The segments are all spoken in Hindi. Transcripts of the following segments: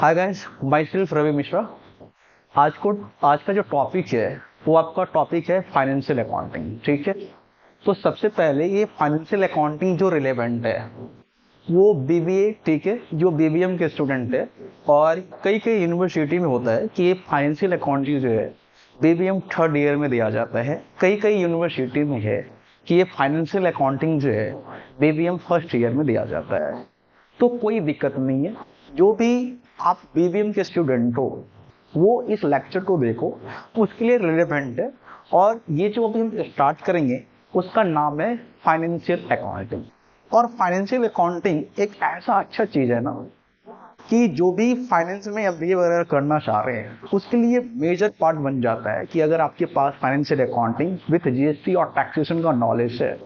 हाय guys, myself Ravi Mishra. आज का जो टॉपिक है वो आपका टॉपिक है फाइनेंशियल अकाउंटिंग। ठीक है, तो सबसे पहले ये फाइनेंशियल अकाउंटिंग जो रिलेवेंट है वो बीबीए, ठीक है, जो बीबीएम के स्टूडेंट है और कई कई यूनिवर्सिटी में होता है कि ये फाइनेंशियल अकाउंटिंग जो है बीबीएम थर्ड ईयर में दिया जाता है। कई कई यूनिवर्सिटी में है कि ये फाइनेंशियल अकाउंटिंग जो है बीबीएम फर्स्ट ईयर में दिया जाता है। तो कोई दिक्कत नहीं है, जो भी आप बीबीएम के स्टूडेंट हो वो इस लेक्चर को देखो, उसके लिए रिलेवेंट है। और ये जो अभी हम स्टार्ट करेंगे उसका नाम है फाइनेंशियल अकाउंटिंग। और फाइनेंशियल अकाउंटिंग एक ऐसा अच्छा चीज है ना कि जो भी फाइनेंस में एमबीए वगैरह करना चाह रहे हैं उसके लिए मेजर पार्ट बन जाता है कि अगर आपके पास फाइनेंशियल अकाउंटिंग विथ जीएसटी और टैक्सेशन का नॉलेज है,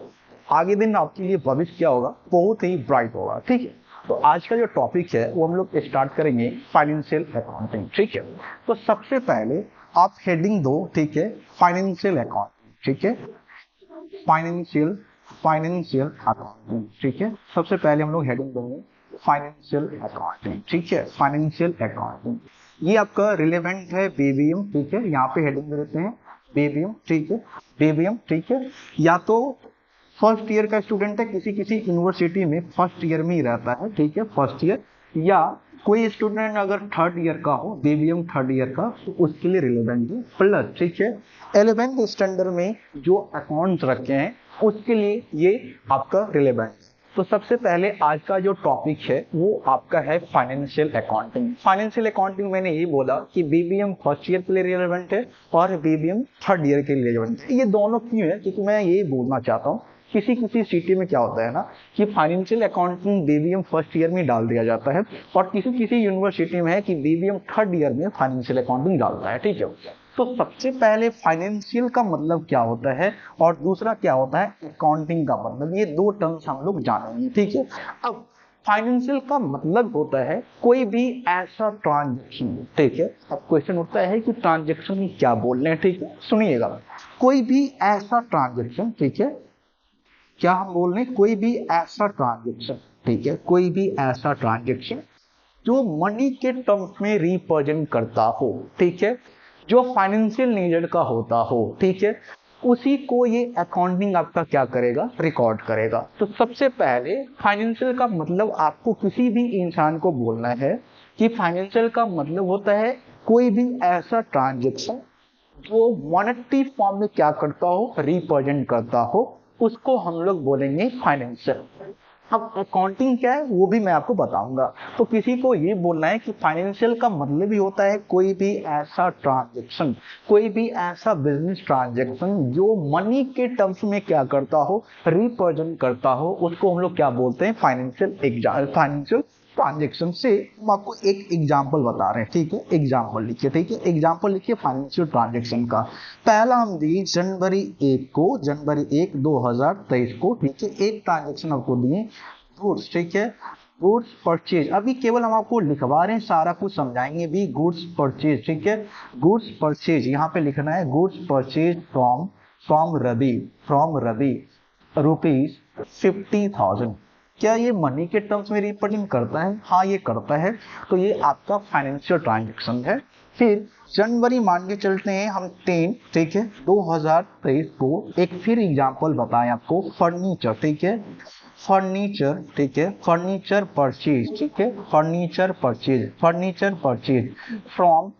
आगे दिन आपके लिए भविष्य क्या होगा, बहुत ही ब्राइट होगा। ठीक है, तो आज का जो टॉपिक है वो हम लोग स्टार्ट करेंगे फाइनेंशियल अकाउंटिंग। ठीक है, तो सबसे पहले आप हेडिंग दो, ठीक है, फाइनेंशियल अकाउंटिंग। ठीक है, फाइनेंशियल फाइनेंशियल अकाउंटिंग। ठीक है, सबसे पहले हम लोग हेडिंग देंगे फाइनेंशियल अकाउंटिंग। ठीक है, फाइनेंशियल अकाउंटिंग ये आपका रिलेवेंट है बीबीएम। ठीक है, यहाँ पे हेडिंग देते हैं बीबीएम। ठीक है, बीबीएम। ठीक है, या तो फर्स्ट ईयर का स्टूडेंट है, किसी किसी यूनिवर्सिटी में फर्स्ट ईयर में ही रहता है। ठीक है, फर्स्ट ईयर, या कोई स्टूडेंट अगर थर्ड ईयर का हो, बीबीएम थर्ड ईयर का, तो उसके लिए रिलेवेंट है। प्लस, ठीक है, 11th स्टैंडर्ड में जो अकाउंट्स रखे हैं उसके लिए ये आपका रिलेवेंट है। तो सबसे पहले आज का जो टॉपिक है वो आपका है फाइनेंशियल अकाउंटिंग। फाइनेंशियल अकाउंटिंग मैंने ये बोला कि बीबीएम फर्स्ट ईयर के लिए रिलेवेंट है और बीबीएम थर्ड ईयर के लिए रिलेवेंट है। ये दोनों क्यों है, क्योंकि मैं ये बोलना चाहता हूँ किसी किसी सिटी में क्या होता है ना कि financial accounting BBM first year में डाल दिया जाता है और किसी किसी यूनिवर्सिटी में है कि बीबीएम थर्ड ईयर में फाइनेंशियल अकाउंटिंग डालता है। ठीक है, तो सबसे पहले फाइनेंशियल का मतलब क्या होता है और दूसरा क्या होता है अकाउंटिंग का मतलब, ये दो टर्म्स हम लोग जानेंगे। ठीक है, अब फाइनेंशियल का मतलब होता है कोई भी ऐसा ट्रांजेक्शन। ठीक है, अब क्वेश्चन उठता है कि ट्रांजेक्शन क्या बोल रहे हैं। ठीक है, सुनिएगा, कोई भी ऐसा ट्रांजेक्शन, ठीक है, क्या हम बोल रहे हैं, कोई भी ऐसा ट्रांजेक्शन, ठीक है, कोई भी ऐसा ट्रांजेक्शन जो मनी के टर्म्स में रिप्रेजेंट करता हो, ठीक है, जो फाइनेंशियल नेचर का होता हो, ठीक है, उसी को ये अकाउंटिंग आपका क्या करेगा, रिकॉर्ड करेगा। तो सबसे पहले फाइनेंशियल का मतलब आपको किसी भी इंसान को बोलना है कि फाइनेंशियल का मतलब होता है कोई भी ऐसा ट्रांजेक्शन जो मॉनेटरी फॉर्म में क्या करता हो, रिप्रेजेंट करता हो, उसको हम लोग बोलेंगे फाइनेंशियल। अब अकाउंटिंग क्या है वो भी मैं आपको बताऊंगा। तो किसी को ये बोलना है कि फाइनेंशियल का मतलब भी होता है कोई भी ऐसा ट्रांजैक्शन, कोई भी ऐसा बिजनेस ट्रांजैक्शन जो मनी के टर्म्स में क्या करता हो, रिप्रेजेंट करता हो, उसको हम लोग क्या बोलते हैं, फाइनेंशियल ट्रांजेक्शन। से हम आपको एक एग्जाम्पल बता रहे हैं। ठीक है, एग्जाम्पल लिखिए। ठीक है, एग्जाम्पल लिखिए फाइनेंशियल ट्रांजेक्शन का। पहला हम दिए जनवरी 1 2023 को। ठीक है, एक ट्रांजेक्शन आपको दिए गुड्स। ठीक है, गुड्स परचेज, अभी केवल हम आपको लिखवा रहे हैं, सारा कुछ समझाएंगे भी। गुड्स परचेज, ठीक है, गुड्स परचेज यहाँ पे लिखना है goods purchase from Ravi rupees 50,000। क्या ये मनी के टर्म्स में रिप्रेजेंट करता है? हाँ, ये करता है। तो ये आपका फाइनेंशियल ट्रांजैक्शन है। फिर जनवरी मान के चलते हैं हम 10, ठीक है, 2023 को एक फिर एग्जांपल बताएं आपको, फर्नीचर। ठीक है, फर्नीचर, ठीक है, फर्नीचर परचेज, ठीक है, फर्नीचर परचेज फ्रॉम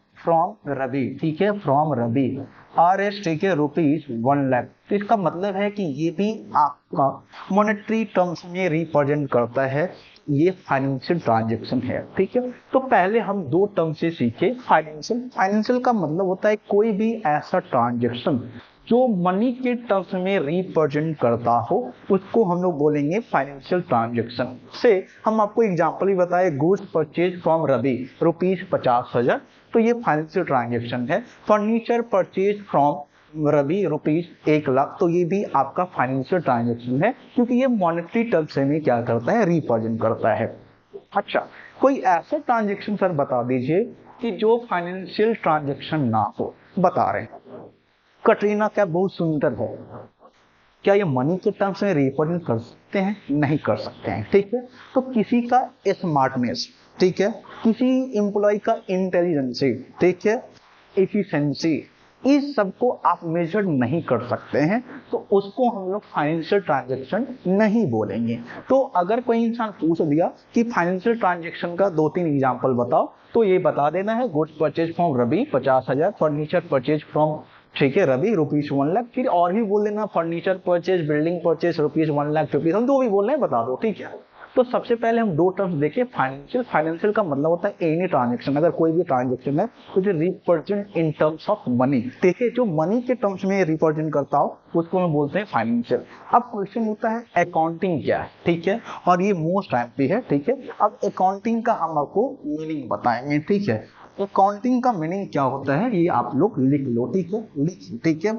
रवि, ठीक है, फ्रॉम रवि RS, ठीक है, रुपीज 1 लाख। तो इसका मतलब है कि ये भी आपका मॉनेटरी टर्म्स में रिप्रेजेंट करता है, ये फाइनेंशियल ट्रांजैक्शन है। ठीक है, तो पहले हम दो टर्म से सीखे फाइनेंशियल का मतलब होता है कोई भी ऐसा ट्रांजैक्शन जो मनी के टर्म्स में रिप्रेजेंट करता हो, उसको हम लोग बोलेंगे फाइनेंशियल ट्रांजैक्शन। से हम आपको एग्जांपल ही बताए, goods purchase from Ravi rupees 50,000, तो ये फाइनेंशियल ट्रांजैक्शन है। Furniture purchase from Ravi rupees 1 lakh, तो ये भी आपका फाइनेंशियल ट्रांजैक्शन है, क्योंकि ये मॉनेटरी टर्म्स में क्या करता है, रिप्रेजेंट करता है। अच्छा, कोई ऐसा ट्रांजैक्शन सर बता दीजिए कि जो फाइनेंशियल ट्रांजैक्शन ना हो। बता रहे हैं, कटरीना कैफ बहुत सुंदर है, क्या ये मनी के टर्म्स में रिप्रेजेंट कर सकते हैं? नहीं कर सकते हैं। ठीक है, तो किसी का स्मार्टनेस, ठीक है, किसी एम्प्लॉय का इंटेलिजेंसी, ठीक है, एफिशिएंसी, इस सब को आप मेजर नहीं कर सकते हैं, तो उसको हम लोग फाइनेंशियल ट्रांजैक्शन नहीं बोलेंगे। तो अगर कोई इंसान पूछ दिया कि फाइनेंशियल ट्रांजैक्शन का 2-3 एग्जांपल बताओ, तो ये बता देना है, goods purchase from Ravi 50,000, furniture purchase from, ठीक है, रवि ₹1,00,000, फिर और भी बोल देना फर्नीचर परचेज, बिल्डिंग परचेज ₹1,50,000, हम जो भी बोल रहे हैं बता दो, ठीक है। तो सबसे पहले हम दो टर्म्स देखें, फाइनेंशियल। फाइनेंशियल का मतलब होता है एनी ट्रांजेक्शन, अगर कोई भी ट्रांजेक्शन है तो जो represent in terms of money, देखिए जो मनी के टर्म्स में रिप्रेजेंट करता हो उसको हम बोलते हैं फाइनेंशियल। अब क्वेश्चन होता है अकाउंटिंग क्या है, ठीक है, और ये मोस्ट टाइम पे है, ठीक है। अब अकाउंटिंग का हम आपको मीनिंग बताएंगे, ठीक है। अकाउंटिंग का मीनिंग क्या होता है ये आप लोग लिख लो, ठीक है, लिखिए, ठीक है।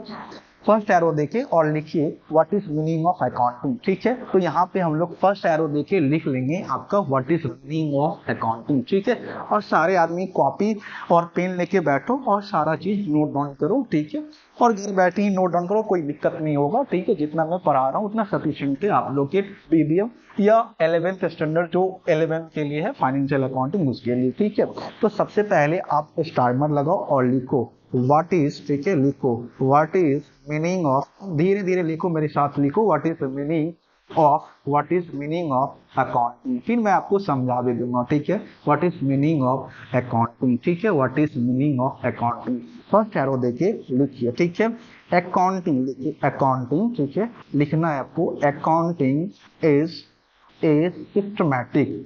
फर्स्ट एरो देखे और लिखिए what is meaning of accounting, ठीक है। तो यहाँ पे हम लोग फर्स्ट एरो देखे लिख लेंगे आपका what is meaning of accounting, ठीक है। और सारे आदमी कॉपी और पेन लेके बैठो और सारा चीज नोट डाउन करो, ठीक है। और घर बैठे ही नोट डाउन करो, कोई दिक्कत नहीं होगा, ठीक है। जितना मैं पढ़ा रहा हूँ उतना सफिशिएंट है आप लोग के बीबीएम या 11th स्टैंडर्ड जो 11th के लिए है फाइनेंशियल अकाउंटिंग उसके लिए, ठीक है। तो सबसे पहले आप स्टार्मर लगाओ और लिखो व्हाट इज, ठीक है, लिखो व्हाट इज मीनिंग ऑफ, धीरे धीरे लिखो, मेरे साथ लिखो what is meaning of, what is meaning of accounting. फिर मैं आपको समझा भी दूंगा, ठीक है, what is meaning of accounting, ठीक है, what is meaning of accounting. First arrow देखिए लिखिए, ठीक है, अकाउंटिंग लिखिए, अकाउंटिंग, ठीक है, लिखना है आपको। Accounting is a systematic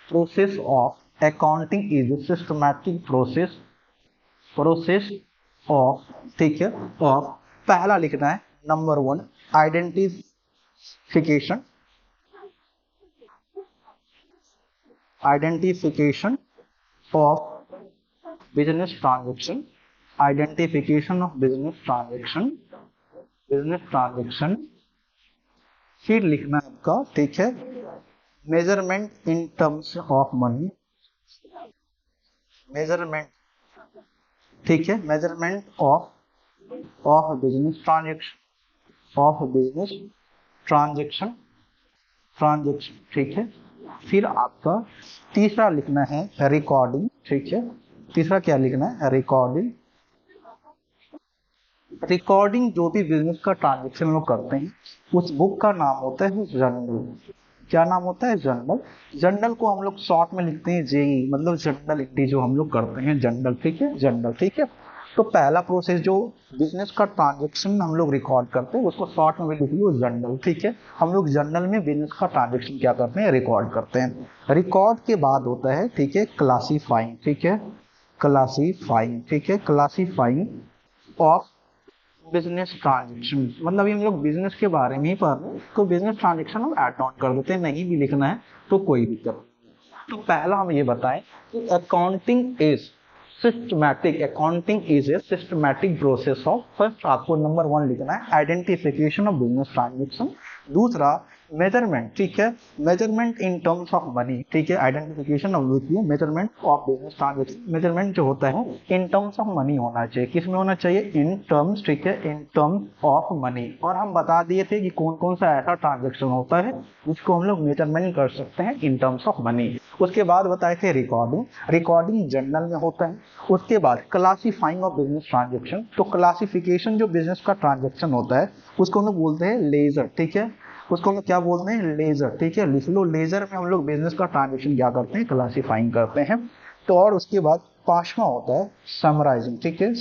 process of, accounting is a systematic process of, ठीक है, of, पहला लिखना है number 1 identification of business transaction, identification of business transaction. फिर लिखना है आपका, ठीक है, measurement in terms of money, measurement, ठीक है, मेजरमेंट ऑफ बिजनेस ट्रांजेक्शन, ठीक है। फिर आपका तीसरा लिखना है रिकॉर्डिंग, ठीक है, तीसरा क्या लिखना है, रिकॉर्डिंग। रिकॉर्डिंग जो भी बिजनेस का ट्रांजेक्शन लोग करते हैं उस बुक का नाम होता है जर्नल। क्या नाम होता है, जर्नल। जर्नल को हम लोग शॉर्ट में लिखते हैं जेई, मतलब जर्नल एंट्री जो हम लोग करते हैं, जर्नल, ठीक है, जर्नल, ठीक है। तो पहला प्रोसेस जो बिजनेस का ट्रांजेक्शन हम लोग रिकॉर्ड करते हैं उसको शॉर्ट में भी लिख लो जर्नल, ठीक है। हम लोग जर्नल में बिजनेस का ट्रांजेक्शन क्या करते हैं, रिकॉर्ड करते हैं। रिकॉर्ड के बाद होता है, ठीक है, क्लासीफाइंग, ठीक है, क्लासीफाइंग, ठीक है, क्लासीफाइंग ऑफ बिजनेस ट्रांजेक्शन, मतलब ये हम लोग बिजनेस के बारे में ही पढ़ रहे हैं तो बिजनेस ट्रांजेक्शन हम ऐड ऑन कर देते हैं, नहीं भी लिखना है तो कोई दिक्कत नहीं। तो पहला हम ये बताएं कि accounting is a systematic process of, first आपको नंबर 1 लिखना है आइडेंटिफिकेशन ऑफ बिजनेस ट्रांजेक्शन, दूसरा मेजरमेंट, ठीक है, measurement in terms of money, ठीक है, आइडेंटिफिकेशन ऑफ लिखिए measurement of business transaction. Measurement जो होता है इन टर्म्स ऑफ मनी होना चाहिए, किस में होना चाहिए, इन टर्म्स, ठीक है, इन टर्म्स ऑफ मनी। और हम बता दिए थे कि कौन कौन सा ऐसा ट्रांजेक्शन होता है जिसको हम लोग मेजरमेंट कर सकते हैं इन टर्म्स ऑफ मनी। उसके बाद बताए थे रिकॉर्डिंग, रिकॉर्डिंग जर्नल में होता है। उसके बाद क्लासीफाइंग ऑफ बिजनेस ट्रांजेक्शन, तो क्लासिफिकेशन जो बिजनेस का ट्रांजेक्शन होता है उसको हम लोग बोलते हैं लेजर, ठीक है, उसको हम लोग क्या बोलते हैं, लेजर, ठीक है, लिख लो। लेजर में हम लोग बिजनेस का ट्रांजेक्शन क्या करते हैं, क्लासीफाइंग करते हैं। तो और उसके बाद पांचवा होता है समराइजिंग, ठीक है,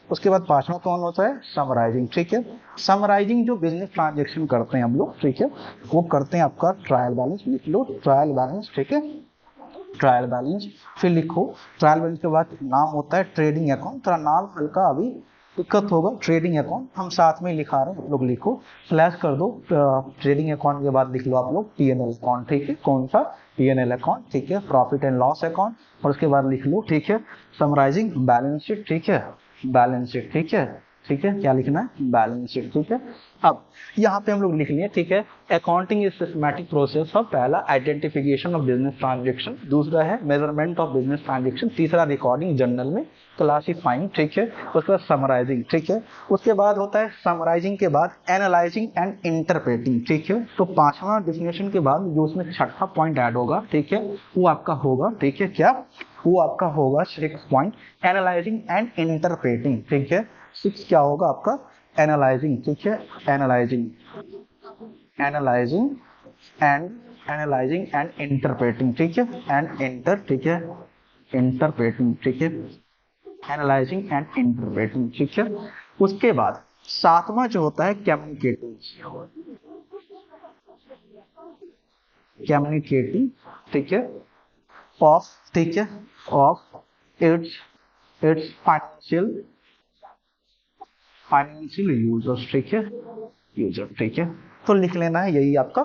उसके बाद पांचवा कौन होता है, समराइजिंग, ठीक है। समराइजिंग जो बिजनेस ट्रांजेक्शन करते हैं हम लोग, ठीक है, वो करते हैं आपका ट्रायल बैलेंस, लिख लो ट्रायल बैलेंस, ठीक है, ट्रायल बैलेंस। फिर लिखो ट्रायल बैलेंस के बाद नाम होता है ट्रेडिंग अकाउंट, थोड़ा नाम हल्का अभी दिक्कत होगा, ट्रेडिंग अकाउंट हम साथ में लिखा रहे हैं, आप लोग लिखो, फ्लैश कर दो। ट्रेडिंग अकाउंट के बाद लिख लो आप लोग P&L अकाउंट, ठीक है, कौन सा, P&L अकाउंट, ठीक है, प्रॉफिट एंड लॉस अकाउंट। और उसके बाद लिख लो, ठीक है, समराइजिंग बैलेंस शीट, ठीक है, बैलेंस शीट, ठीक है, ठीक है, क्या लिखना है, बैलेंस शीट। ठीक है, अब यहाँ पे हम लोग लिख लिए, ठीक है, accounting is systematic process of, पहला आइडेंटिफिकेशन ऑफ बिजनेस ट्रांजेक्शन, दूसरा है मेजरमेंट ऑफ बिजनेस ट्रांजेक्शन, तीसरा रिकॉर्डिंग जर्नल में, क्लासिफाइंग, ठीक है, उसके बाद समराइजिंग, ठीक है, उसके बाद होता है समराइजिंग के बाद एनालाइजिंग एंड इंटरप्रेटिंग। ठीक है, तो पांचवा डेफिनेशन के बाद जो उसमें छठा पॉइंट ऐड होगा, ठीक है, वो आपका होगा, ठीक है, क्या, वो आपका होगा 6 पॉइंट एनालाइजिंग एंड इंटरप्रेटिंग। ठीक है, 6 क्या होगा आपका, एनालाइजिंग, ठीक है, एनालाइजिंग एनालाइजिंग एंड इंटरप्रेटिंग, ठीक है, एंड इंटर, ठीक है, इंटरप्रेटिंग, ठीक है, एनालाइजिंग एंड इंटरप्रेटिंग। ठीक है, उसके बाद सातवां जो होता है कम्युनिकेटिंग, ठीक है, ऑफ, ठीक है, ऑफ इट्स फाइनेंशियल यूजर्स, ठीक है, यूजर। ठीक है, तो लिख लेना है यही आपका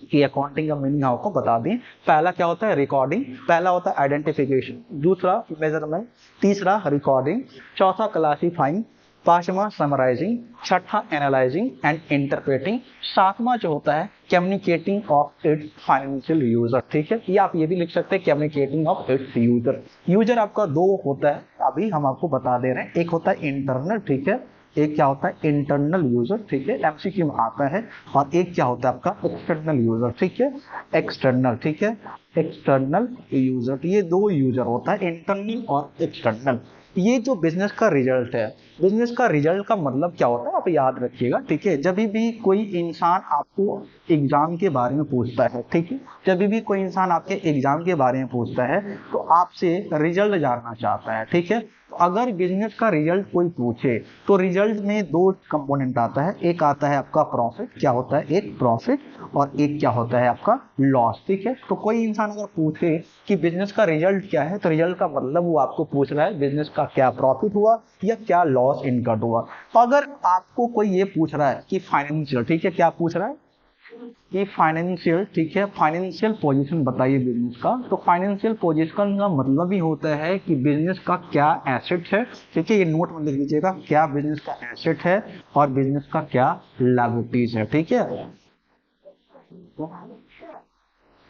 कि अकाउंटिंग का मीनिंग आपको बता दें। पहला क्या होता है, रिकॉर्डिंग, पहला होता है आइडेंटिफिकेशन, दूसरा मेजरमेंट, तीसरा रिकॉर्डिंग, चौथा क्लासिफाइंग, पांचवा समराइजिंग, छठा एनालाइजिंग एंड इंटरप्रेटिंग, सातवां जो होता है communicating of its financial user. ठीक है, या आप ये भी लिख सकते हैं communicating of its user. User आपका दो होता है, अभी हम आपको बता दे रहे हैं, एक होता है इंटरनल, ठीक है, एक क्या होता है इंटरनल यूजर, ठीक है, एमसीक्यू में आता है, और एक क्या होता है आपका एक्सटर्नल यूजर, ठीक है, एक्सटर्नल, ठीक है, एक्सटर्नल यूजर। ये दो यूजर होता है, इंटरनल और एक्सटर्नल। ये जो बिजनेस का रिजल्ट है, बिजनेस का रिजल्ट का मतलब क्या होता है आप याद रखिएगा, ठीक है, जब भी कोई इंसान आपको एग्जाम के बारे में पूछता है, ठीक है, जब भी कोई इंसान आपके एग्जाम के बारे में पूछता है तो आपसे रिजल्ट जानना चाहता है। ठीक है, तो अगर बिजनेस का रिजल्ट कोई पूछे तो रिजल्ट में दो कंपोनेंट आता है, एक आता है आपका प्रॉफिट, क्या होता है, एक प्रॉफिट, और एक क्या होता है आपका लॉस। ठीक है, तो कोई इंसान अगर पूछे कि बिजनेस का रिजल्ट क्या है, तो रिजल्ट का मतलब वो आपको पूछ रहा है बिजनेस का क्या प्रॉफिट हुआ या क्या लॉस इनकट हुआ। तो अगर आपको कोई ये पूछ रहा है कि फाइनेंशियल, ठीक है, क्या पूछ रहा है कि फाइनेंशियल, ठीक है, फाइनेंशियल पोजीशन बताइए बिजनेस का, तो फाइनेंशियल पोजीशन का मतलब ही होता है कि बिजनेस का क्या एसेट है, ठीक है, ये नोट में लिख लीजिएगा, क्या बिजनेस का एसेट है और बिजनेस का क्या लायबिलिटीज है। ठीक है,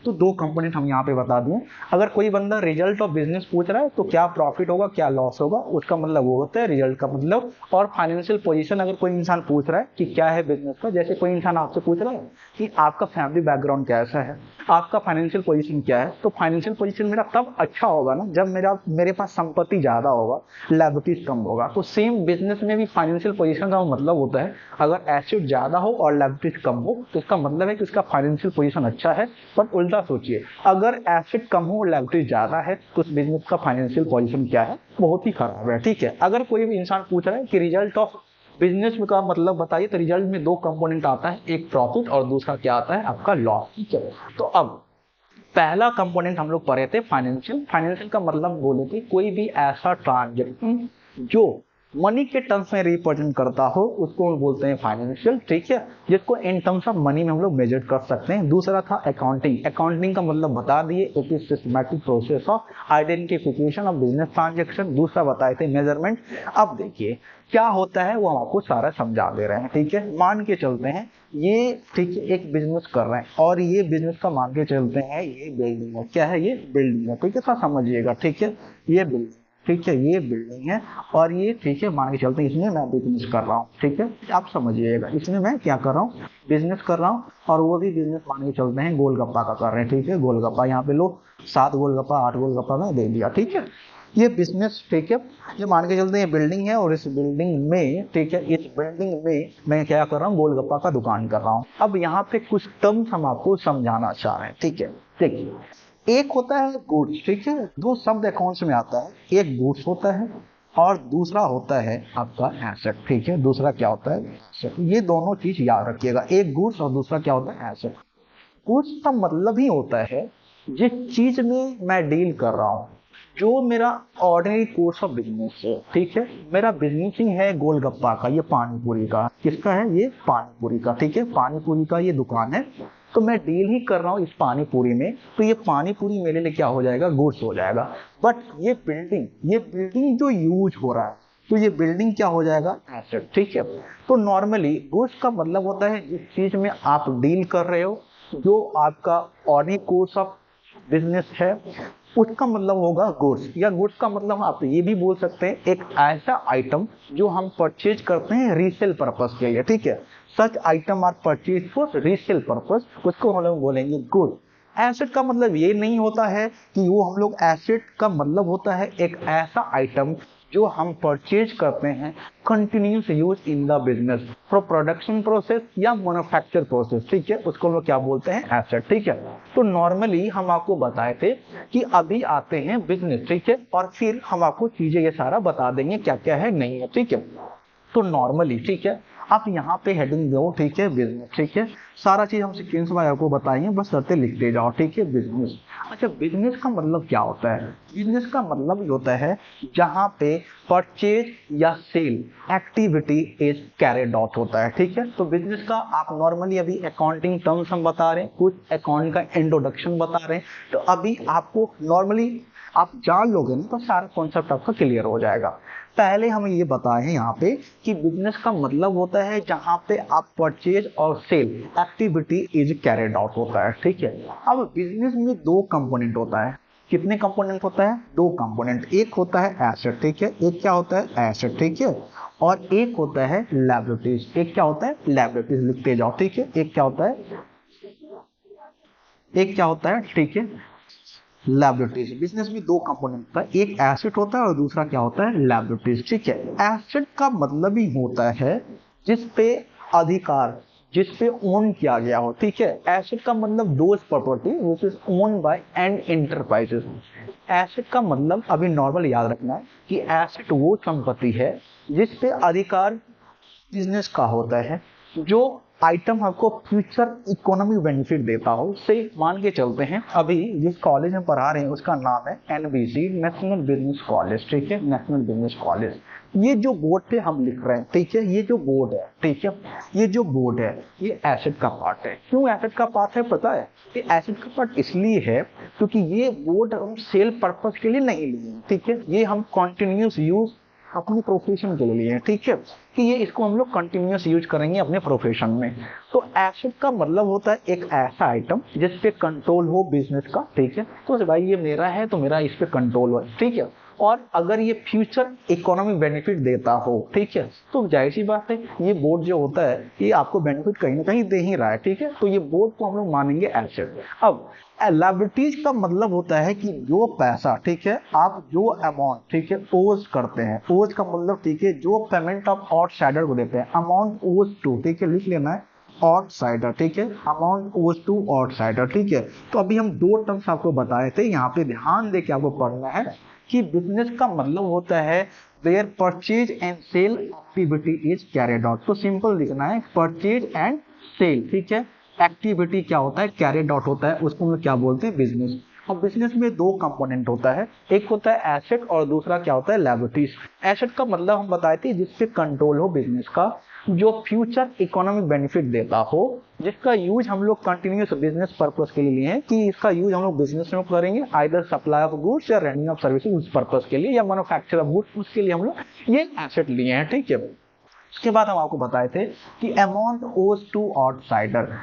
तो दो कंपोनेंट हम यहाँ पे बता दिए। अगर कोई बंदा रिजल्ट ऑफ बिजनेस पूछ रहा है तो क्या प्रॉफिट होगा क्या लॉस होगा, उसका मतलब वो होता है रिजल्ट का मतलब। और फाइनेंशियल पोजीशन अगर कोई इंसान पूछ रहा है कि क्या है बिजनेस का, जैसे कोई इंसान आपसे पूछ रहा है कि आपका फैमिली बैकग्राउंड कैसा है, आपका फाइनेंशियल पोजीशन क्या है, तो फाइनेंशियल पोजीशन मेरा तब अच्छा होगा ना जब मेरे पास संपत्ति ज्यादा होगा, लायबिलिटीज कम होगा। तो सेम बिजनेस में भी फाइनेंशियल पोजीशन का मतलब होता है अगर एसेट ज्यादा हो और लायबिलिटीज कम हो तो इसका मतलब है कि उसका फाइनेंशियल पोजीशन अच्छा है। पर उल्टा सोचिए, अगर एसेट कम हो और लायबिलिटीज ज्यादा है तो उस बिजनेस का फाइनेंशियल पोजीशन क्या है, बहुत ही खराब है। ठीक है, अगर कोई भी इंसान पूछ रहा है कि रिजल्ट ऑफ बिजनेस का मतलब बताइए, तो रिजल्ट में दो कंपोनेंट आता है, एक प्रॉफिट और दूसरा क्या आता है आपका लॉस। ठीक है, तो अब पहला कंपोनेंट हम लोग पढ़े थे फाइनेंशियल। फाइनेंशियल का मतलब बोले थे कोई भी ऐसा ट्रांजेक्शन जो मनी के टर्म्स में रिप्रेजेंट करता हो उसको हम बोलते हैं फाइनेंशियल। ठीक है, जिसको इन टर्म्स ऑफ मनी में हम लोग मेजर कर सकते हैं। दूसरा था अकाउंटिंग। अकाउंटिंग का मतलब बता दिए, it is systematic process of identification of business transaction. दूसरा बताए थे मेजरमेंट। अब देखिए क्या होता है वो हम आपको सारा समझा दे रहे हैं। ठीक है, मान के चलते हैं ये, ठीक है, एक बिजनेस कर रहे हैं और ये बिजनेस का मान के चलते हैं ये बिल्डिंग है। क्या है, ये बिल्डिंग है। ठीक है, सब समझिएगा। ठीक है, ये बिल्डिंग, ठीक है, ये बिल्डिंग है और ये, ठीक है, मान के चलते हैं इसमें मैं बिजनेस कर रहा हूँ। ठीक है, आप समझिएगा, इसमें मैं क्या कर रहा हूँ, बिजनेस कर रहा हूँ और वो भी बिजनेस मान के चलते हैं गोलगप्पा का कर रहे हैं। ठीक है, गोलगप्पा यहाँ पे लो 7 गोलगप्पा 8 गोलगप्पा मैं दे दिया। ठीक है, ये बिजनेस, ठीक है, ये मान के चलते हैं बिल्डिंग है और इस बिल्डिंग में, ठीक है, इस बिल्डिंग में मैं क्या कर रहा हूँ, गोलगप्पा का दुकान कर रहा हूँ। अब यहाँ पे कुछ टर्म्स हम आपको समझाना चाह रहे हैं। ठीक है, देखिए, एक होता है गुड्स। ठीक है, दो शब्द अकाउंट्स में आता है, एक गुड्स होता है और दूसरा होता है आपका एसेट। ठीक है, दूसरा क्या होता है, एसेट। ये दोनों चीज याद रखिएगा, एक गुड्स और दूसरा क्या होता है, एसेट। गुड्स का मतलब ही होता है जिस चीज में मैं डील कर रहा हूँ, जो मेरा ऑर्डिनरी कोर्स ऑफ बिजनेस है। ठीक है, मेरा बिजनेसिंग है गोलगप्पा का, ये पानीपुरी का, किसका है, ये पानीपुरी का। ठीक है, पानीपुरी का ये दुकान है, तो मैं डील ही कर रहा हूँ इस पानीपुरी में, तो ये पानीपुरी मेरे लिए क्या हो जाएगा, गुड्स हो जाएगा। बट ये बिल्डिंग जो यूज हो रहा है, तो ये बिल्डिंग क्या हो जाएगा, एसेट। ठीक है, तो नॉर्मली गुड्स का मतलब होता है जिस चीज में आप डील कर रहे हो, जो आपका ऑर्डिनरी कोर्स ऑफ बिजनेस है, उसका मतलब होगा गुड्स। या गुड्स का मतलब आप ये भी बोल सकते हैं एक ऐसा आइटम जो हम परचेज करते हैं रीसेल पर्पस के लिए। ठीक है, such item are purchase for resale purpose, उसको हम लोग बोलेंगे गुड। एसेट का मतलब ये नहीं होता है कि वो हम लोग, एसेट का मतलब होता है एक ऐसा आइटम जो हम परचेज करते हैं continuous use in the business for production process या मैन्युफैक्चर प्रोसेस। ठीक है, उसको हम लोग क्या बोलते हैं, एसेट। ठीक है, तो नॉर्मली हम आपको बताए थे कि अभी आते हैं बिजनेस। ठीक है, और फिर हम आपको चीजें ये सारा बता देंगे क्या क्या है नहीं है। ठीक है, तो नॉर्मली, ठीक है, आप यहाँ पे हेडिंग दो। ठीक है, बिजनेस। ठीक है, सारा चीज हम सीक्वेंस में आपको बताएंगे, बस करते लिखते जाओ। ठीक है, बिजनेस। अच्छा, बिजनेस का मतलब क्या होता है? बिजनेस का मतलब ये होता है जहाँ पे परचेज या sale activity is carried out होता है। ठीक है, तो बिजनेस का आप नॉर्मली अभी अकाउंटिंग टर्म्स हम बता रहे हैं, कुछ अकाउंट का इंट्रोडक्शन बता रहे हैं, तो अभी आपको नॉर्मली आप जान लोगे ना तो सारा कॉन्सेप्ट आपका क्लियर हो जाएगा। पहले हम ये बताए हैं यहाँ पे कि बिजनेस का मतलब होता है जहाँ पे आप परचेज और sale activity is carried out होता है। ठीक है, अब बिजनेस में दो कंपोनेंट होता है। कितने कंपोनेंट होता है? दो कंपोनेंट। एक होता है एसेट। ठीक है, एक क्या होता है, एसेट। ठीक है, और एक होता है लायबिलिटीज। एक क्या होता है, लायबिलिटीज। लिखते जाओ। ठीक है, एक क्या होता है, एक क्या होता है, ठीक है, लायबिलिटीज। बिजनेस में दो कंपोनेंट होता है, एक एसेट होता है और दूसरा क्या होता है, लायबिलिटीज। ठीक है, एसेट का मतलब ही होता है जिसपे अधिकार, जिसपे ओन किया गया हो। ठीक है, एसेट का मतलब those property which is own by and enterprises. Asset का मतलब अभी नॉर्मल याद रखना है कि एसेट वो संपत्ति है जिसपे अधिकार बिजनेस का होता है, जो आइटम आपको फ्यूचर इकोनॉमिक बेनिफिट देता हो। से मान के चलते हैं, अभी जिस कॉलेज में पढ़ा रहे हैं उसका नाम है एनबीसी, नेशनल बिजनेस कॉलेज। ठीक है, नेशनल बिजनेस कॉलेज। ये जो बोर्ड पे हम लिख रहे हैं, ठीक है, ये जो बोर्ड है, ठीक है, ये जो बोर्ड है ये एसेट का पार्ट है। क्यों एसेट का पार्ट है पता है? ये एसेट का पार्ट इसलिए है क्योंकि ये बोर्ड हम सेल पर्पस के लिए नहीं लिए। ठीक है, ये हम कॉन्टिन्यूस यूज अपने प्रोफेशन के लिए। ठीक है, कि ये इसको हम लोग कंटिन्यूस यूज करेंगे अपने प्रोफेशन में। तो एसेट का मतलब होता है एक ऐसा आइटम जिस पे कंट्रोल हो बिजनेस का। ठीक है, तो भाई ये मेरा है तो मेरा इस पे कंट्रोल हो। ठीक है, और अगर ये फ्यूचर इकोनॉमिक बेनिफिट देता हो, ठीक है, तो जाहिर सी बात है ये बोर्ड जो होता है ये आपको बेनिफिट कहीं ना कहीं दे ही रहा है। ठीक है, तो ये बोर्ड को हम लोग मानेंगे एसेट। अब लायबिलिटीज का मतलब होता है कि जो पैसा, ठीक है, आप जो अमाउंट, ठीक है, ओज करते हैं। ओज का मतलब, ठीक है, जो पेमेंट आप आउटसाइडर को देते हैं, अमाउंट ओज टू। ठीक है, लिख लेना है, आउटसाइडर। ठीक है, अमाउंट ओज टू आउटसाइडर। ठीक है, तो अभी हम दो टर्म्स आपको बताए थे, यहाँ पे ध्यान दे के आपको पढ़ना है कि बिजनेस का मतलब होता है where purchase and sale activity is carried out. तो सिंपल लिखना है, परचेज एंड सेल। ठीक है, एक्टिविटी क्या होता है, कैरिड आउट होता है, उसको हम क्या बोलते हैं, बिजनेस। अब बिजनेस में दो कंपोनेंट होता है, एक होता है एसेट और दूसरा क्या होता है, लायबिलिटीज। एसेट का मतलब हम बताए थे जिसपे कंट्रोल हो बिजनेस का, जो फ्यूचर इकोनॉमिक बेनिफिट देता हो, जिसका यूज हम लोग कंटिन्यूस बिजनेस पर्पस के लिए लिए हैं कि इसका यूज हम लोग बिजनेस में करेंगे, आइदर सप्लाई ऑफ गुड्स या रेंडिंग ऑफ सर्विसेज उस पर्पस के लिए, या मैन्युफैक्चर ऑफ गुड्स, उसके लिए हम लोग ये एसेट लिए हैं। ठीक है, उसके बाद हम आपको बताए थे कि अमाउंट ओज टू आउटसाइडर,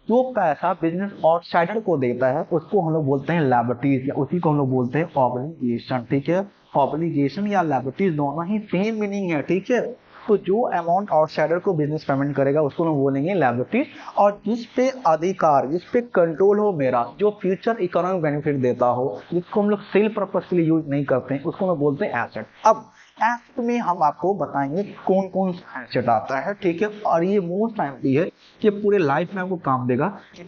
जो पैसा बिजनेस आउटसाइडर को देता है उसको हम लोग बोलते हैं लायबिलिटीज, या उसी को हम लोग बोलते हैं ऑब्लिगेशन। ठीक है, ऑब्लिगेशन या लायबिलिटीज दोनों ही सेम मीनिंग है। ठीक है, तो जो अमाउंट आउटसाइडर को बिजनेस पेमेंट करेगा उसको हम बोलेंगे लायबिलिटीज, और जिस पे अधिकार, जिस पे कंट्रोल हो मेरा, जो फ्यूचर इकोनॉमिक बेनिफिट देता हो, जिसको हम लोग सेल पर्पस के लिए यूज नहीं करते हैं, उसको हम बोलते हैं एसेट। अब एसेट में हम आपको बताएंगे कौन कौन सा एसेट आता है। ठीक है, और ये मोस्ट टाइम भी है कि पूरे लाइफ में आपको काम देगा,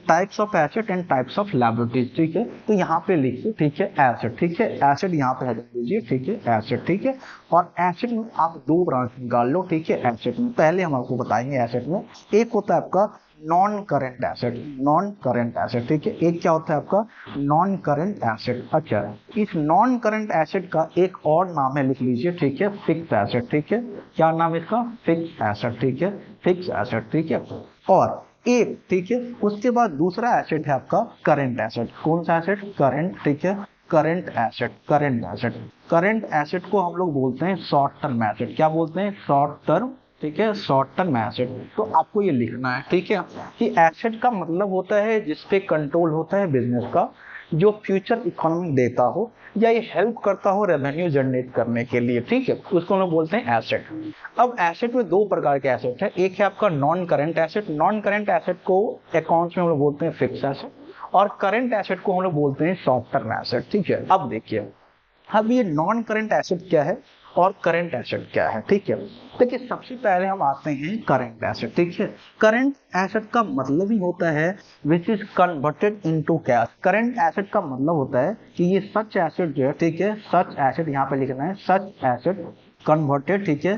types of asset and types of liabilities. ठीक है, तो यहाँ पे लिखिए, ठीक है, एसेट। ठीक है, एसेट यहाँ पे हेडिंग दीजिए। ठीक है, एसेट। ठीक है, और एसेट में आप दो ब्रांच निकाल लो। ठीक है, एसेट में पहले हम आपको बताएंगे, एसेट में एक होता है आपका non current asset. Non current asset, ठीक है, एक क्या होता है आपका नॉन करेंट एसेट। अच्छा, इस नॉन करेंट एसेट का एक और नाम है, लिख लीजिए। ठीक है, फिक्स एसेट। ठीक है, क्या नाम है इसका, फिक्स एसेट। ठीक है, फिक्स एसेट। ठीक है, और एक, ठीक है, उसके बाद दूसरा एसेट है आपका करेंट एसेट। कौन सा एसेट, करेंट। ठीक है, current asset, current asset, current asset को हम लोग बोलते हैं शॉर्ट टर्म एसेट। क्या बोलते हैं? शॉर्ट टर्म, ठीक है, शॉर्ट टर्म एसेट। तो आपको ये लिखना है, ठीक है, कि एसेट का मतलब होता है जिसपे कंट्रोल होता है बिजनेस का, जो फ्यूचर इकोनॉमी देता हो या ये हेल्प करता हो रेवेन्यू जनरेट करने के लिए, ठीक है, उसको हम लोग बोलते हैं एसेट। अब एसेट में दो प्रकार के एसेट है, एक है आपका non current asset. Non current asset को अकाउंट्स में हम लोग बोलते हैं फिक्स एसेट, और करंट एसेट को हम लोग बोलते हैं शॉर्ट टर्म एसेट, ठीक है। अब देखिए, अब ये नॉन करंट एसेट क्या है और करंट एसेट क्या है, ठीक है। देखिए, सबसे पहले हम आते हैं करंट एसेट, ठीक है। करंट एसेट का मतलब ही होता है which is converted into cash. Current asset का मतलब होता है कि ये सच एसेट जो है, ठीक है, सच एसेट यहाँ पे लिखना है, सच एसेट कन्वर्टेड, ठीक है,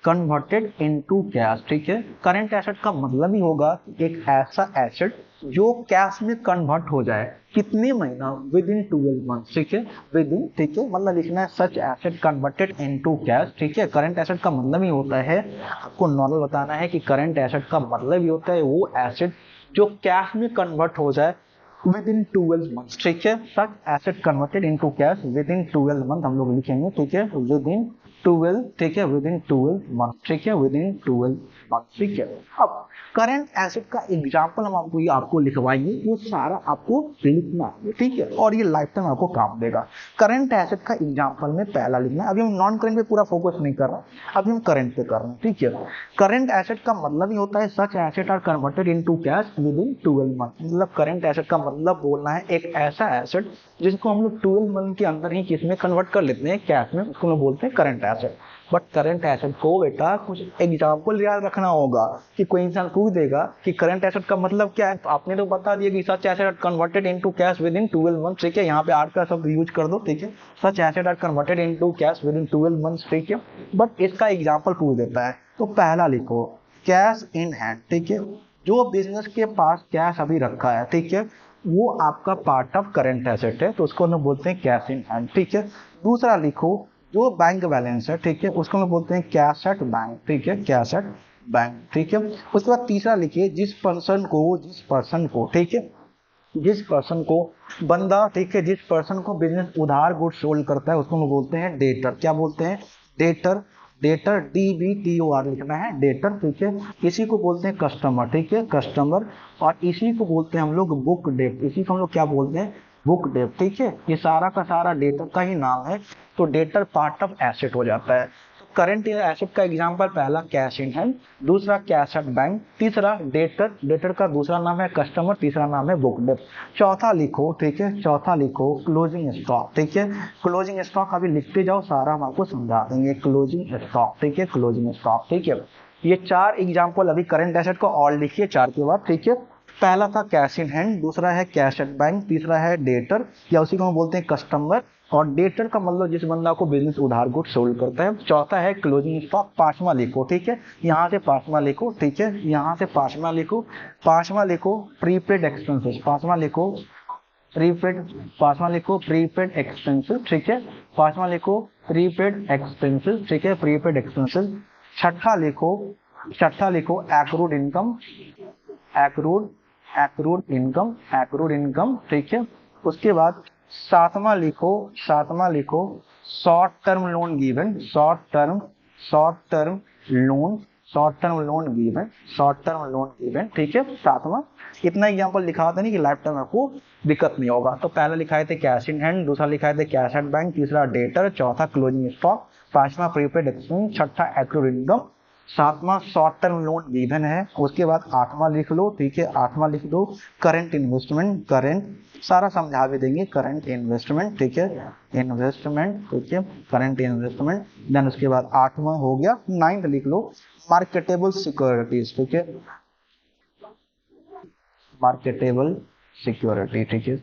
कन्वर्टेड इनटू कैश, ठीक है। करंट एसेट का मतलब ही होगा एक ऐसा एसेट जो कैश में कन्वर्ट हो जाए, कितने महीना, विद इन 12 मंथ, ठीक है, विद इन, ठीक है, मतलब लिखना है such asset converted into cash, ठीक है। करंट एसेट का मतलब ही होता है, आपको नॉर्मल बताना है कि करंट एसेट का मतलब ही होता है वो एसेट जो कैश में कन्वर्ट हो जाए विद इन 12 मंथ, ठीक है। Such asset converted into cash within 12 month हम लोग लिखेंगे, ठीक है, विद इन 12, ठीक है, विद इन 12 मंथ, ठीक है, विद इन 12 मंथ, ठीक है। अब करंट एसेट का एग्जांपल हम आपको लिखवाएंगे, वो सारा आपको लिखना है, ठीक है, और ये लाइफ टाइम आपको काम देगा। करंट एसेट का एग्जांपल में पहला लिखना है। अभी हम नॉन करंट पे पूरा फोकस नहीं कर रहे, अभी हम करंट पे कर रहे हैं, ठीक है। करंट एसेट का मतलब ही होता है such asset are converted into cash within 12 month. मतलब करंट एसेट का मतलब बोलना है एक ऐसा एसेट जिसको हम लोग 12 मंथ के अंदर ही किसमें कन्वर्ट कर लेते हैं, कैश में, उसको हम बोलते हैं current asset. But current asset को बेटा कुछ एग्जाम्पल याद रखना होगा, कि कोई इंसान पूछ देगा कि करंट एसेट का मतलब क्या है, तो आपने तो बता दिया कि such asset converted into cash within 12 month, ठीक है, यहाँ पे आर का शब्द यूज कर दो, ठीक है, such asset are converted into cash within 12 month, ठीक है। बट इसका एग्जाम्पल पूछ देता है, तो पहला लिखो कैश इन हैंड, ठीक है, जो बिजनेस के पास कैश अभी रखा है, ठीक है, वो आपका पार्ट ऑफ करंट एसेट है, तो उसको हम बोलते हैं कैश इन हैंड, ठीक है। दूसरा लिखो जो बैंक बैलेंस है, ठीक है, उसको हम बोलते हैं कैश एट बैंक, ठीक है, कैश एट बैंक, ठीक है। उसके बाद तीसरा लिखिए जिस पर्सन को, ठीक है, जिस पर्सन को बंदा, ठीक है, जिस पर्सन को बिजनेस उधार गुड्स सोल्ड करता है, उसको हम बोलते हैं डेटर। क्या बोलते हैं? डेटर, डेटर, DBTOR लिखना है, डेटर, ठीक है। इसी को बोलते हैं कस्टमर, ठीक है, कस्टमर, और इसी को बोलते हैं हम लोग बुक डेट, इसी को हम लोग क्या बोलते हैं, बुक डेट, ठीक है। ये सारा का सारा डेटर का ही नाम है, तो डेटर पार्ट ऑफ एसेट हो जाता है। करंट एसेट का एग्जांपल पहला कैश इन हैंड, दूसरा कैश एट बैंक, तीसरा डेटर, डेटर का दूसरा नाम है कस्टमर, तीसरा नाम है बुक डेट। चौथा लिखो, ठीक है, चौथा लिखो क्लोजिंग स्टॉक, ठीक है। क्लोजिंग स्टॉक अभी लिखते जाओ, सारा हम आपको समझा देंगे। क्लोजिंग स्टॉक, ठीक है, क्लोजिंग स्टॉक, ठीक है। ये चार एग्जाम्पल अभी करंट एसेट को और लिखिए चार के बाद, ठीक है। पहला था कैश इन हैंड, दूसरा है कैश एट बैंक, तीसरा है डेटर या उसी को हम बोलते हैं कस्टमर, और डेटर का मतलब जिस बंदा को बिजनेस उधार गुड सोल्ड करता है। चौथा है क्लोजिंग स्टॉक। पांचवा लिखो, ठीक है, यहाँ से पांचवा लिखो, ठीक है, यहाँ से पांचवा लिखो। पांचवा लिखो प्रीपेड एक्सपेंसेस, पांचवा लिखो प्रीपेड, पांचवा लिखो प्रीपेड एक्सपेंसेस, ठीक है, पांचवा लिखो प्रीपेड एक्सपेंसेस, ठीक है, प्रीपेड एक्सपेंसेस। छठा लिखो एक्रूड इनकम, एक्रूड इनकम, ठीक है। उसके बाद सातवां लिखो short term loan given, short term loan given, ठीक है, सातवां। इतना एग्जांपल लिखा था नहीं कि लाइफ टाइम आपको दिक्कत नहीं होगा। तो पहला लिखाए थे कैश इन हैंड, दूसरा लिखाए थे कैश एट बैंक, तीसरा डेटर, चौथा क्लोजिंग स्टॉक, पांचवा प्रीपेड एक्सपेंस, छठा एक्रूड इनकम, सातवां शॉर्ट टर्म लोन गिवन है। उसके बाद आठवां लिख लो, ठीक है, आठवां लिख दो करंट इन्वेस्टमेंट, करंट सारा समझा भी देंगे, करंट इन्वेस्टमेंट, ठीक है, इन्वेस्टमेंट, ठीक है, करंट इन्वेस्टमेंट। देन उसके बाद आठवां हो गया। नाइन्थ लिख लो मार्केटेबल सिक्योरिटीज, ठीक है, मार्केटेबल सिक्योरिटी, ठीक है।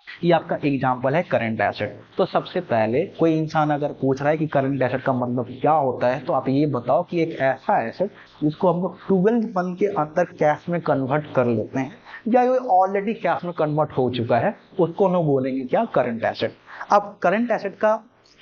ये आपका एग्जाम्पल है करंट एसेट। तो सबसे पहले कोई इंसान अगर पूछ रहा है कि करंट एसेट का मतलब क्या होता है, तो आप ये बताओ कि एक ऐसा एसेट जिसको हम लोग 12 मंथ के अंदर कैश में कन्वर्ट कर लेते हैं, या ये ऑलरेडी कैश में कन्वर्ट हो चुका है, उसको हम लोग बोलेंगे क्या, करंट एसेट। अब करंट एसेट का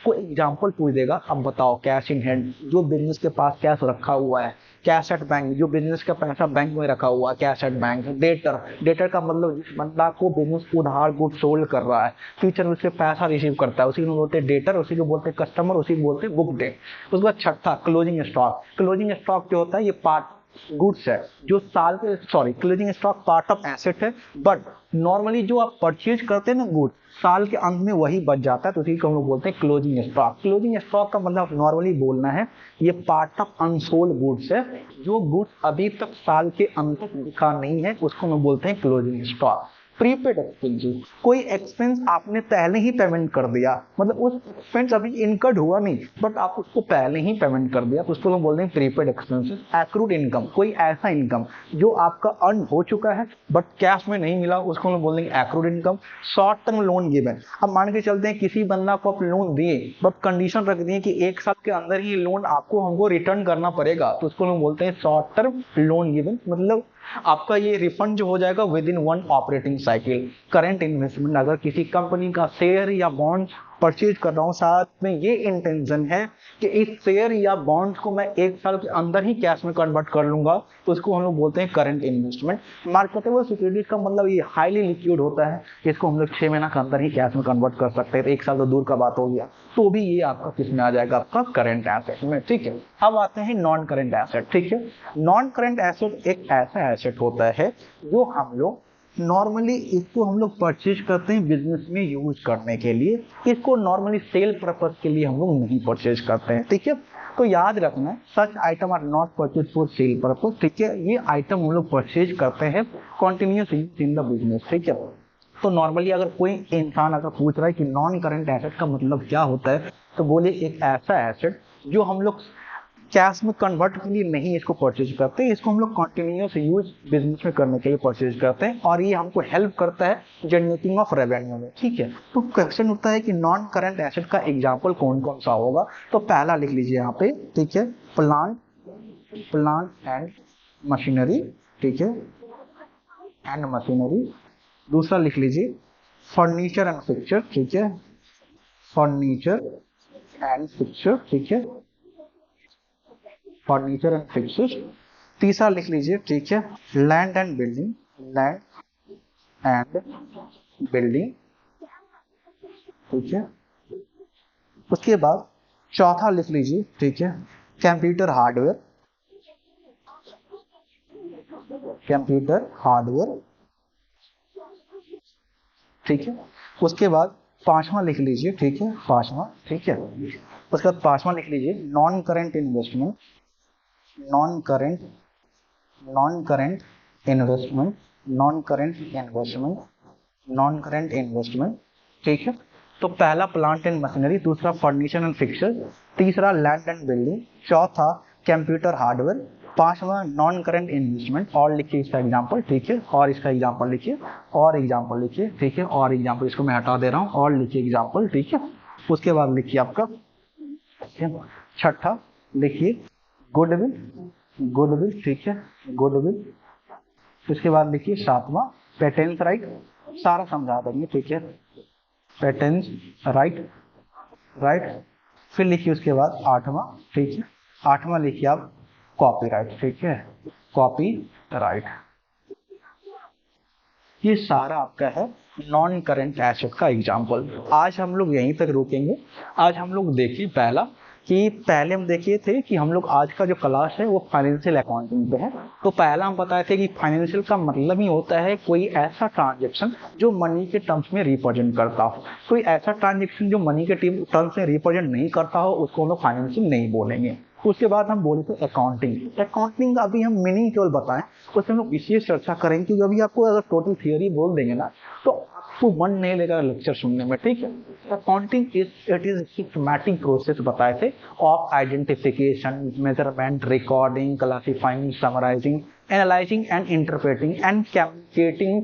कोई एग्जाम्पल पूछ देगा, अब बताओ कैश इन हैंड, जो बिजनेस के पास कैश रखा हुआ है, कैश एट बैंक, जो बिजनेस का पैसा बैंक में रखा हुआ है, cash at bank. Debtor, debtor का मतलब जिस बंदा को बिजनेस उधार गुड सोल्ड कर रहा है, फ्यूचर में उससे पैसा रिसीव करता है, उसी को बोलते हैं डेटर, उसी को बोलते हैं कस्टमर, उसी को बोलते हैं बुक डेट। उसके बाद छठा क्लोजिंग स्टॉक। क्लोजिंग स्टॉक जो होता है ये पार्ट गुड्स है, जो साल के, sorry, closing stock part of asset है, बट नॉर्मली जो आप परचेज करते हैं ना गुड्स, साल के अंत में वही बच जाता है, तो उसी को हम लोग बोलते हैं क्लोजिंग स्टॉक। क्लोजिंग स्टॉक का मतलब नॉर्मली बोलना है ये पार्ट ऑफ अनसोल्ड गुड्स है, जो गुड्स अभी तक साल के अंत तक दिखा नहीं है, उसको हम बोलते हैं क्लोजिंग स्टॉक। प्रीपेड एक्सपेंसेस, कोई एक्सपेंस आपने पहले ही पेमेंट कर दिया, मतलब उस एक्सपेंस अभी इनकर्ड हुआ नहीं बट आप उसको पहले ही पेमेंट कर दिया, तो उसको हम बोलते हैं प्रीपेड एक्सपेंसेस। एक्रूड इनकम, कोई ऐसा इनकम जो आपका अर्न हो चुका है बट कैश में नहीं मिला, उसको हम बोलेंगे accrued income. Short term loan given, अब मान के चलते हैं किसी बंदा को आप लोन दिए बट कंडीशन रख दिए कि 1 साल के अंदर ही लोन आपको हमको रिटर्न करना पड़ेगा, तो उसको हम बोलते हैं शॉर्ट टर्म लोन गिवन, मतलब आपका ये रिफंड जो हो जाएगा with in 1 operating cycle. Current investment, अगर किसी कंपनी का शेयर या बॉन्ड परचेज कर रहा हूँ, साथ में ये इंटेंशन है कि इस शेयर या बॉन्ड को मैं 1 साल के अंदर ही कैश में कन्वर्ट कर लूंगा, तो उसको हम लोग बोलते हैं करंट इन्वेस्टमेंट। मार्केटेबल सिक्योरिटीज का मतलब ये हाईली लिक्विड होता है, इसको हम लोग 6 महीना के अंदर ही कैश में कन्वर्ट कर सकते हैं, तो 1 साल तो दूर का बात हो गया, तो भी ये आपका किस में आ जाएगा, आपका करंट एसेट में। ठीक है, अब आते हैं नॉन करंट एसेट। ठीक है, नॉन करंट एसेट एक ऐसा एसेट होता है जो हम लोग नॉर्मली इसको हम लोग परचेज करते हैं बिजनेस में यूज करने के लिए, इसको नॉर्मली सेल पर्पस के लिए हम लोग नहीं परचेज करते हैं। ठीक है, तो याद रखना such item are not purchase for sale purpose. ठीक है, ये आइटम हम लोग परचेज करते हैं continuous use in the business. ठीक है, तो नॉर्मली अगर कोई इंसान अगर पूछ रहा है कि नॉन करंट एसेट का मतलब क्या होता है, तो बोले एक ऐसा एसेट जो हम लोग कैश में कन्वर्ट के लिए नहीं इसको परचेज करते, इसको हम लोग कंटिन्यूअस यूज बिजनेस में करने के लिए परचेज करते हैं, और ये हमको हेल्प करता है जनरेटिंग ऑफ रेवेन्यू में। ठीक है, तो क्वेश्चन उठता है कि नॉन करंट एसेट का एग्जांपल कौन कौन सा होगा, तो पहला लिख लीजिए यहाँ पे। ठीक है, प्लांट एंड मशीनरी। ठीक है, एंड मशीनरी। दूसरा लिख लीजिए फर्नीचर एंड फिक्चर। ठीक है, फर्नीचर एंड फिक्चर। ठीक है, फर्नीचर एंड फिक्सर्स। तीसरा लिख लीजिए, ठीक है, land and building. Land and building. ठीक है, उसके बाद चौथा लिख लीजिए, ठीक है, कंप्यूटर हार्डवेयर। Computer hardware. ठीक है, उसके बाद पांचवा लिख लीजिए, ठीक है, पांचवा। ठीक है, उसके बाद पांचवा लिख लीजिए non current investment. Non current investment. Non current investment. Non current investment. ठीक है, तो पहला प्लांट एंड मशीनरी, दूसरा फर्नीचर एंड फिक्सर, तीसरा लैंड एंड बिल्डिंग, चौथा कंप्यूटर हार्डवेयर, पांचवा नॉन करंट इन्वेस्टमेंट। और लिखिए इसका एग्जांपल। ठीक है, और इसका एग्जांपल लिखिए, और एग्जांपल लिखिए। ठीक है, और एग्जांपल इसको मैं हटा दे रहा हूँ, और लिखिए एग्जांपल। ठीक है, उसके बाद लिखिए आपका छठा, लिखिए गुडविल। गुडविल। ठीक है, गुडविल। उसके बाद लिखिए सातवां पेटेंट राइट। सारा समझा देंगे। ठीक है, पेटेंट राइट। फिर लिखिए उसके बाद आठवां। ठीक है, आठवां लिखिए आप कॉपीराइट। ठीक है, कॉपी राइट। ये सारा आपका है नॉन करंट एसेट का एग्जाम्पल। आज हम लोग यहीं तक रुकेंगे। आज हम लोग देखिए पहला कि पहले हम देखे थे कि हम लोग आज का जो क्लास है वो फाइनेंशियल अकाउंटिंग पे है। तो पहला हम बताए थे कि फाइनेंशियल का मतलब ही होता है कोई ऐसा ट्रांजेक्शन जो मनी के टर्म्स में रिप्रेजेंट करता हो। कोई ऐसा ट्रांजेक्शन जो मनी के टर्म्स में रिप्रेजेंट नहीं करता हो उसको हम लोग फाइनेंशियल नहीं बोलेंगे। उसके बाद हम बोले थे अकाउंटिंग। अकाउंटिंग का अभी हम मीनिंग केवल बताएं, उसमें हम लोग विशेष चर्चा करेंगे, क्योंकि अभी आपको अगर टोटल थियोरी बोल देंगे ना तो आपको मन नहीं लगेगा लेक्चर सुनने में। ठीक है, अकाउंटिंग इज सिस्टमैटिक प्रोसेस बताए थे of identification, measurement, recording, classifying, summarizing, analyzing and interpreting and communicating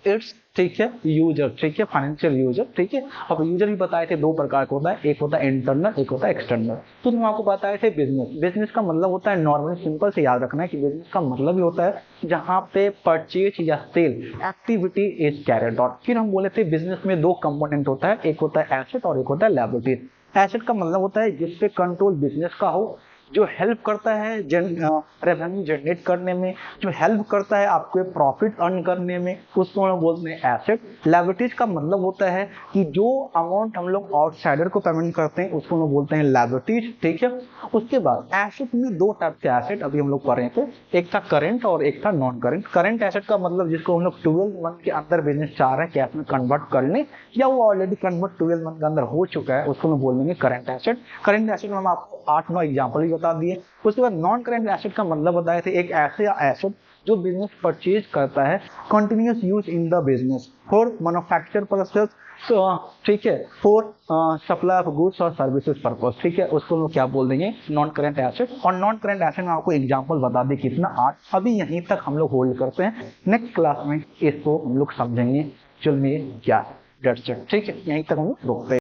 its, ठीक है, यूजर। ठीक है, फाइनेंशियल यूजर। ठीक है, अब यूजर भी बताए थे दो प्रकार का होता है, एक होता है इंटरनल, एक होता है एक्सटर्नल। तो हम आपको बताए थे बिजनेस। बिजनेस का मतलब होता है नॉर्मल, सिंपल से याद रखना है कि बिजनेस का मतलब ही होता है जहां पे परचेज या sale activity is carried out. फिर हम बोले थे बिजनेस में दो कंपोनेंट होता है, एक होता है एसेट और एक होता है लायबिलिटी। एसेट का मतलब होता है जिसपे कंट्रोल बिजनेस का हो, जो हेल्प करता है रेवेन्यू जनरेट करने में, जो हेल्प करता है आपको प्रॉफिट अर्न करने में, उसको हम बोलते हैं एसेट। लायबिलिटीज का मतलब होता है कि जो अमाउंट हम लोग आउटसाइडर को पेमेंट करते हैं उसको हम बोलते हैं लायबिलिटीज, ठीक है। उसके बाद एसेट में दो टाइप के एसेट अभी हम लोग कर रहे थे, एक था करंट और एक था नॉन करंट। करंट एसेट का मतलब जिसको हम लोग 12 मंथ के अंदर बिजनेस चाह रहे हैं कैश में कन्वर्ट कर लें, या वो ऑलरेडी कन्वर्ट 12 मंथ के अंदर हो चुका है, उसको हम बोल देंगे करंट एसेट। करंट एसेट में हम आपको 8-9 एग्जाम्पल भी बता दिए। उसके बाद नॉन करंट एसेट का मतलब बताए थे एक ऐसे एसेट जो बिजनेस परचेज करता है continuous use in the business for manufacture process, ठीक है, फॉर सप्लाई ऑफ गुड्स और सर्विसेज पर्पस, ठीक है, उसको हम लोग क्या बोल देंगे नॉन करंट एसेट। और नॉन करंट एसेट में आपको एग्जांपल बता दें कितना 8। अभी यहीं तक हम लोग होल्ड करते हैं, नेक्स्ट क्लास में इसको हम लोग समझेंगे चल में क्या है, ठीक है, यहीं तक हम लोग रोकते हैं।